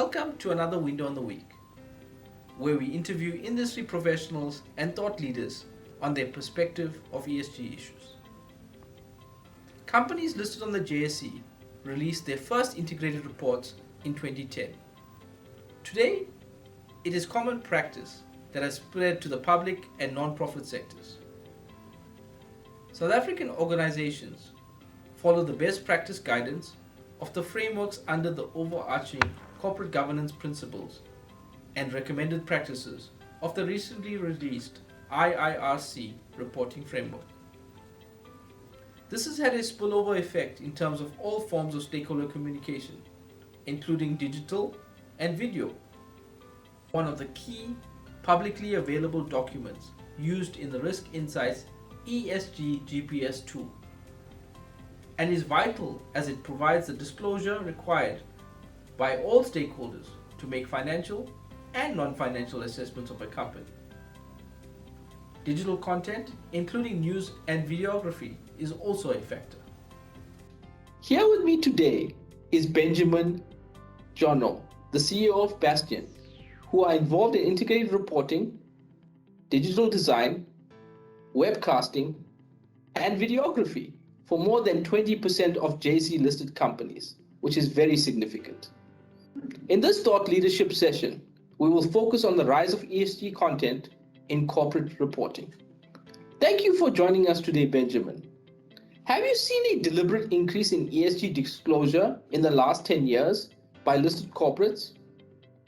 Welcome to another Window on the Week, where we interview industry professionals and thought leaders on their perspective of ESG issues. Companies listed on the JSE released their first integrated reports in 2010. Today, it is common practice that has spread to the public and non-profit sectors. South African organizations follow the best practice guidance of the frameworks under the overarching corporate governance principles and recommended practices of the recently released IIRC reporting framework. This has had a spillover effect in terms of all forms of stakeholder communication, including digital and video. One of the key publicly available documents used in the Risk Insights ESG GPS tool, and is vital as it provides the disclosure required by all stakeholders to make financial and non-financial assessments of a company. Digital content, including news and videography, is also a factor. Here with me today is Benjamin Joannou, the CEO of Bastion, who are involved in integrated reporting, digital design, webcasting, and videography for more than 20% of JSE listed companies, which is very significant. In this thought leadership session, we will focus on the rise of ESG content in corporate reporting. Thank you for joining us today, Benjamin. Have you seen a deliberate increase in ESG disclosure in the last 10 years by listed corporates?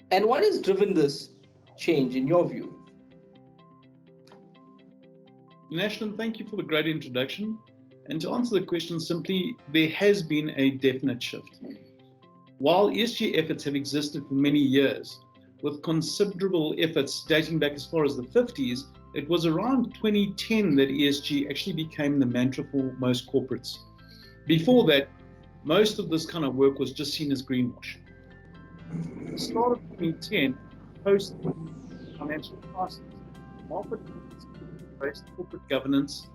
And what has driven this change in your view? National, thank you for the great introduction. And to answer the question simply, there has been a definite shift. While ESG efforts have existed for many years, with considerable efforts dating back as far as the 50s, it was around 2010 that ESG actually became the mantra for most corporates. Before that, most of this kind of work was just seen as greenwash. At the start of 2010, post financial crisis, market-based corporate governance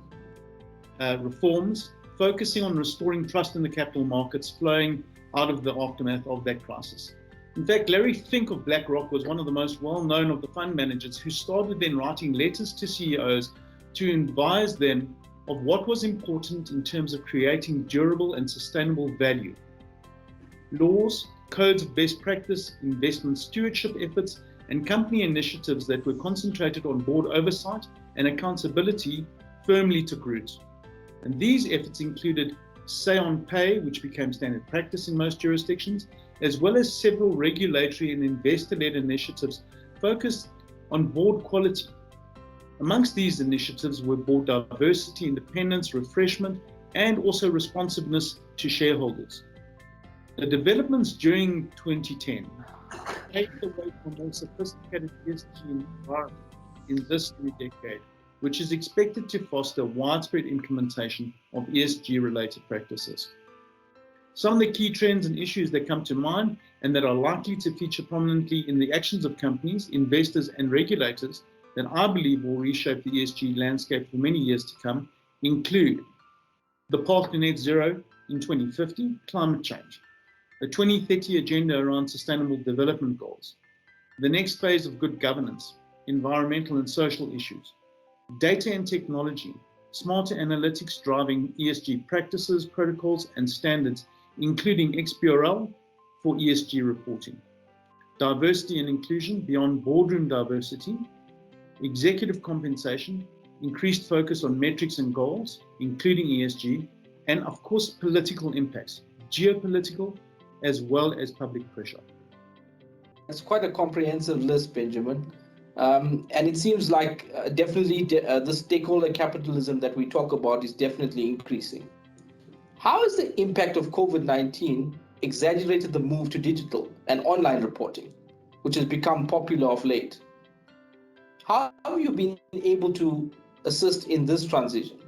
reforms, focusing on restoring trust in the capital markets flowing out of the aftermath of that crisis. In fact, Larry Fink of BlackRock was one of the most well-known of the fund managers who started then writing letters to CEOs to advise them of what was important in terms of creating durable and sustainable value. Laws, codes of best practice, investment stewardship efforts, and company initiatives that were concentrated on board oversight and accountability firmly took root. And these efforts included Say on Pay, which became standard practice in most jurisdictions, as well as several regulatory and investor-led initiatives focused on board quality. Amongst these initiatives were board diversity, independence, refreshment, and also responsiveness to shareholders. The developments during 2010 paved the way for more sophisticated ESG environment in this new decade, which is expected to foster widespread implementation of ESG-related practices. Some of the key trends and issues that come to mind and that are likely to feature prominently in the actions of companies, investors, and regulators that I believe will reshape the ESG landscape for many years to come include the path to net zero in 2050, climate change, the 2030 agenda around sustainable development goals, the next phase of good governance, environmental and social issues, data and technology, smarter analytics driving ESG practices, protocols, and standards, including XBRL for ESG reporting, diversity and inclusion beyond boardroom diversity, executive compensation, increased focus on metrics and goals, including ESG, and of course, political impacts, geopolitical, as well as public pressure. That's quite a comprehensive list, Benjamin. And it seems like definitely the stakeholder capitalism that we talk about is definitely increasing. How has the impact of COVID-19 exaggerated the move to digital and online reporting, which has become popular of late? How have you been able to assist in this transition?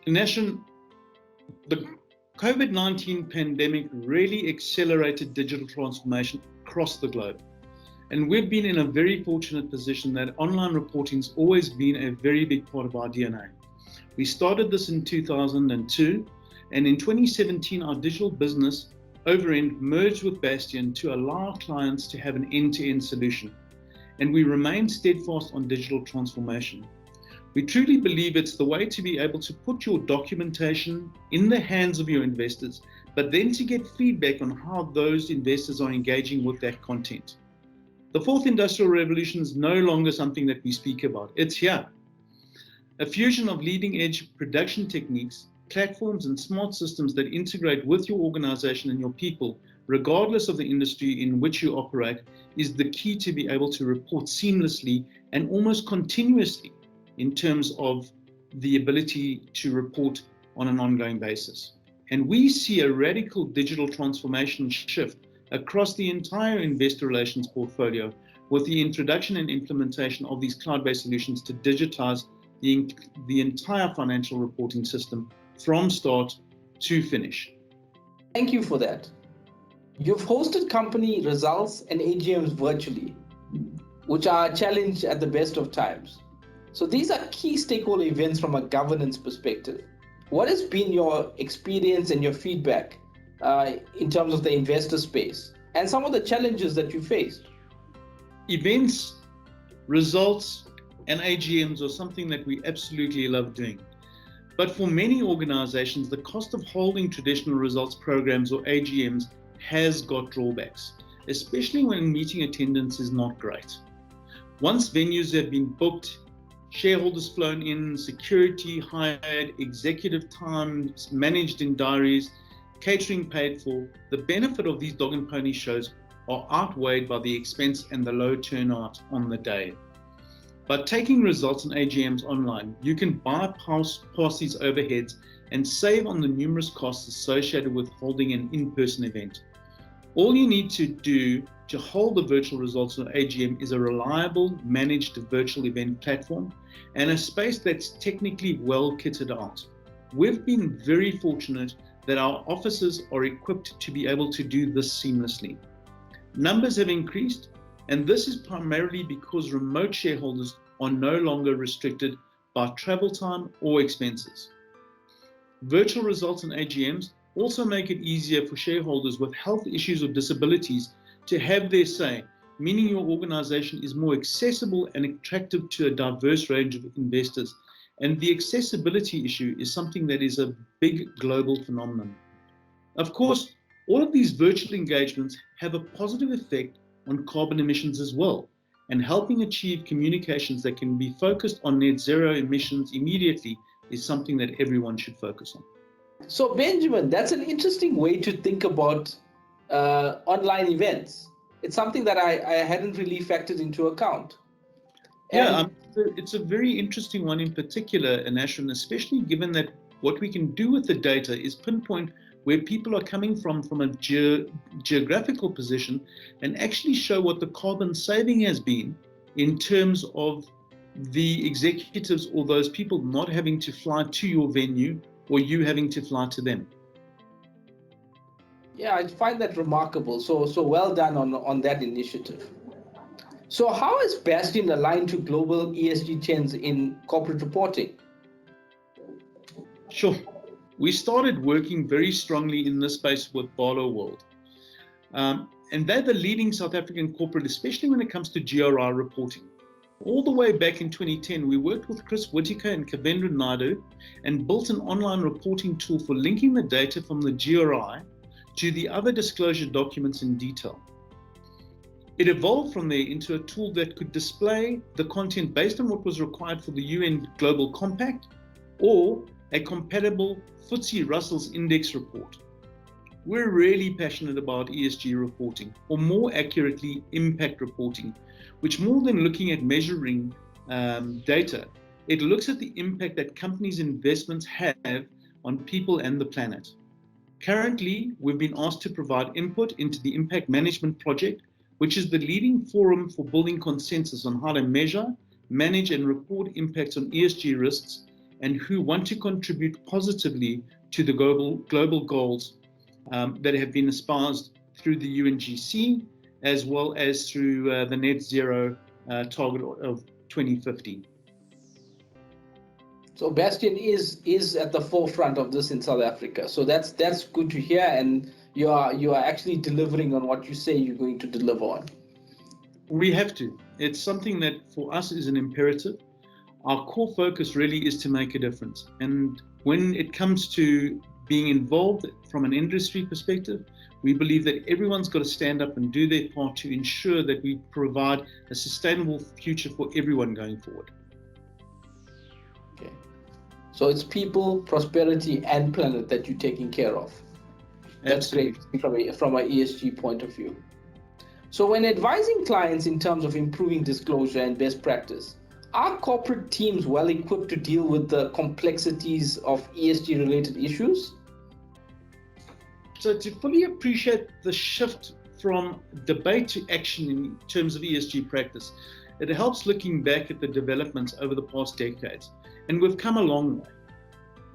Nation, the COVID-19 pandemic really accelerated digital transformation across the globe. And we've been in a very fortunate position that online reporting's always been a very big part of our DNA. We started this in 2002, and in 2017, our digital business over-end merged with Bastion to allow clients to have an end-to-end solution. And we remain steadfast on digital transformation. We truly believe it's the way to be able to put your documentation in the hands of your investors, but then to get feedback on how those investors are engaging with that content. The fourth industrial revolution is no longer something that we speak about. It's here. A fusion of leading-edge production techniques, platforms, and smart systems that integrate with your organization and your people, regardless of the industry in which you operate, is the key to be able to report seamlessly and almost continuously in terms of the ability to report on an ongoing basis. And we see a radical digital transformation shift across the entire investor relations portfolio with the introduction and implementation of these cloud-based solutions to digitize the entire financial reporting system from start to finish. Thank you for that. You've hosted company results and AGMs virtually, which are a challenge at the best of times. So these are key stakeholder events from a governance perspective. What has been your experience and your feedback in terms of the investor space and some of the challenges that you faced? Events, results, and AGMs are something that we absolutely love doing. But for many organizations, the cost of holding traditional results programs or AGMs has got drawbacks, especially when meeting attendance is not great. Once venues have been booked, shareholders flown in, security hired, executive time managed in diaries, catering paid for, the benefit of these dog and pony shows are outweighed by the expense and the low turnout on the day. By taking results and AGMs online, you can bypass these overheads and save on the numerous costs associated with holding an in-person event. All you need to do to hold the virtual results of AGM is a reliable, managed virtual event platform and a space that's technically well kitted out. We've been very fortunate that our offices are equipped to be able to do this seamlessly. Numbers have increased, and this is primarily because remote shareholders are no longer restricted by travel time or expenses. Virtual results and AGMs also make it easier for shareholders with health issues or disabilities to have their say, meaning your organization is more accessible and attractive to a diverse range of investors. And the accessibility issue is something that is a big global phenomenon. Of course, all of these virtual engagements have a positive effect on carbon emissions as well, and helping achieve communications that can be focused on net zero emissions immediately is something that everyone should focus on. So Benjamin, that's an interesting way to think about online events. It's something that I hadn't really factored into account. It's a very interesting one in particular, Anashran, especially given that what we can do with the data is pinpoint where people are coming from a geographical position and actually show what the carbon saving has been in terms of the executives or those people not having to fly to your venue or you having to fly to them. Yeah, I find that remarkable. So well done on that initiative. So how is Bastion aligned to global ESG trends in corporate reporting? Sure. We started working very strongly in this space with Barlow World. And they're the leading South African corporate, especially when it comes to GRI reporting. All the way back in 2010, we worked with Chris Whitaker and Kavendra Naidu and built an online reporting tool for linking the data from the GRI to the other disclosure documents in detail. It evolved from there into a tool that could display the content based on what was required for the UN Global Compact or a compatible FTSE Russell's Index report. We're really passionate about ESG reporting, or more accurately, impact reporting, which more than looking at measuring data, it looks at the impact that companies' investments have on people and the planet. Currently, we've been asked to provide input into the Impact Management Project, which is the leading forum for building consensus on how to measure, manage, and report impacts on ESG risks and who want to contribute positively to the global goals that have been espoused through the UNGC, as well as through the net zero target of 2050. So Bastion is at the forefront of this in South Africa. So that's good to hear, and you are actually delivering on what you say you're going to deliver on. We have to. It's something that for us is an imperative. Our core focus really is to make a difference. And when it comes to being involved from an industry perspective, we believe that everyone's got to stand up and do their part to ensure that we provide a sustainable future for everyone going forward. Okay. So it's people, prosperity, and planet that you're taking care of. That's Absolutely. great from an ESG point of view. So when advising clients in terms of improving disclosure and best practice, are corporate teams well equipped to deal with the complexities of ESG related issues? So to fully appreciate the shift from debate to action in terms of ESG practice, it helps looking back at the developments over the past decades. And we've come a long way.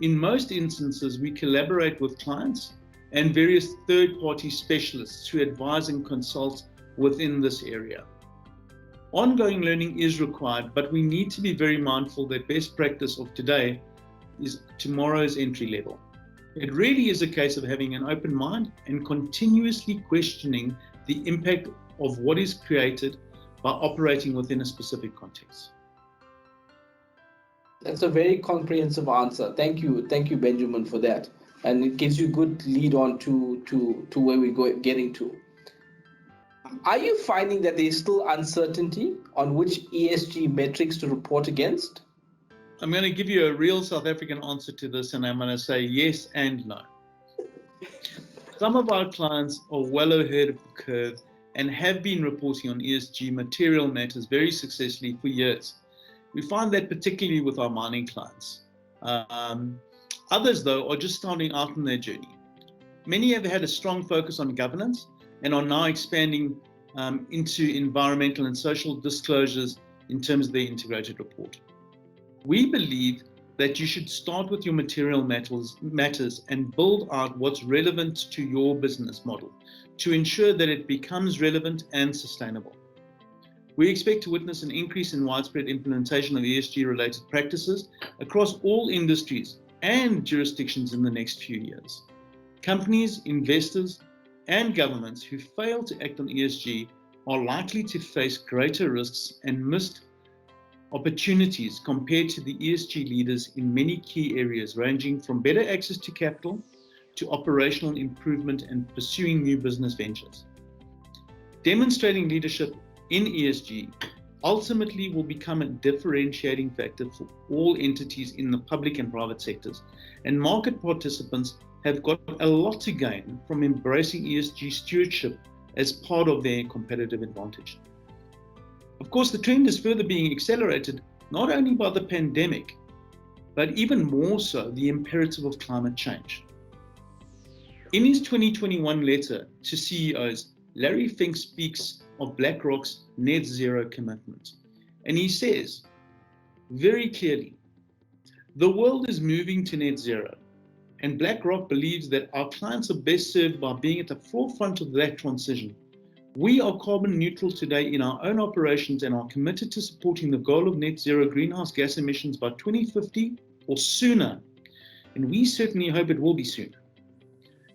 In most instances, we collaborate with clients and various third-party specialists who advise and consult within this area. Ongoing learning is required, but we need to be very mindful that best practice of today is tomorrow's entry level. It really is a case of having an open mind and continuously questioning the impact of what is created by operating within a specific context. That's a very comprehensive answer. Thank you, Benjamin, for that. And it gives you a good lead on to where we're getting to. Are you finding that there is still uncertainty on which ESG metrics to report against? I'm going to give you a real South African answer to this, and I'm going to say yes and no. Some of our clients are well ahead of the curve and have been reporting on ESG material matters very successfully for years. We find that particularly with our mining clients. Others, though, are just starting out on their journey. Many have had a strong focus on governance and are now expanding into environmental and social disclosures in terms of their integrated report. We believe that you should start with your material matters and build out what's relevant to your business model to ensure that it becomes relevant and sustainable. We expect to witness an increase in widespread implementation of ESG-related practices across all industries and jurisdictions in the next few years. Companies, investors, and governments who fail to act on ESG are likely to face greater risks and missed opportunities compared to the ESG leaders in many key areas, ranging from better access to capital to operational improvement and pursuing new business ventures. Demonstrating leadership in ESG ultimately will become a differentiating factor for all entities in the public and private sectors, and market participants have got a lot to gain from embracing ESG stewardship as part of their competitive advantage. Of course, the trend is further being accelerated not only by the pandemic, but even more so the imperative of climate change. In his 2021 letter to CEOs, Larry Fink speaks of BlackRock's net zero commitment. And he says very clearly, the world is moving to net zero. And BlackRock believes that our clients are best served by being at the forefront of that transition. We are carbon neutral today in our own operations and are committed to supporting the goal of net zero greenhouse gas emissions by 2050 or sooner. And we certainly hope it will be sooner.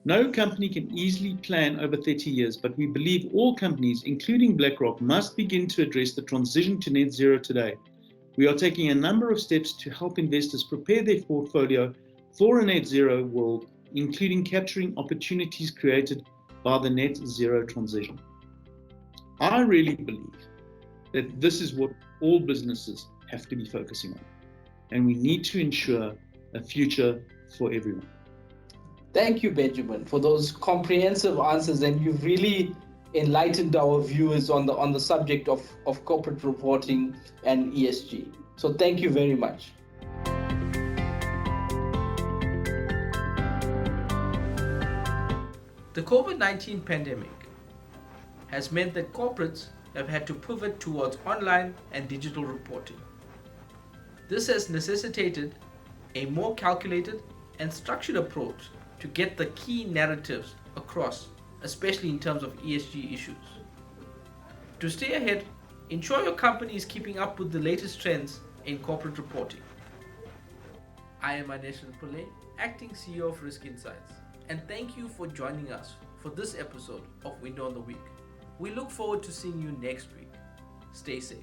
No company can easily plan over 30 years, but we believe all companies, including BlackRock, must begin to address the transition to net zero today. We are taking a number of steps to help investors prepare their portfolio for a net zero world, including capturing opportunities created by the net zero transition. I really believe that this is what all businesses have to be focusing on, and we need to ensure a future for everyone. Thank you, Benjamin, for those comprehensive answers, and you've really enlightened our viewers on the subject of corporate reporting and ESG. So thank you very much. The COVID-19 pandemic has meant that corporates have had to pivot towards online and digital reporting. This has necessitated a more calculated and structured approach to get the key narratives across, especially in terms of ESG issues. To stay ahead, ensure your company is keeping up with the latest trends in corporate reporting. I am Anesh Pillay, Acting CEO of Risk Insights, and thank you for joining us for this episode of Window on the Week. We look forward to seeing you next week. Stay safe.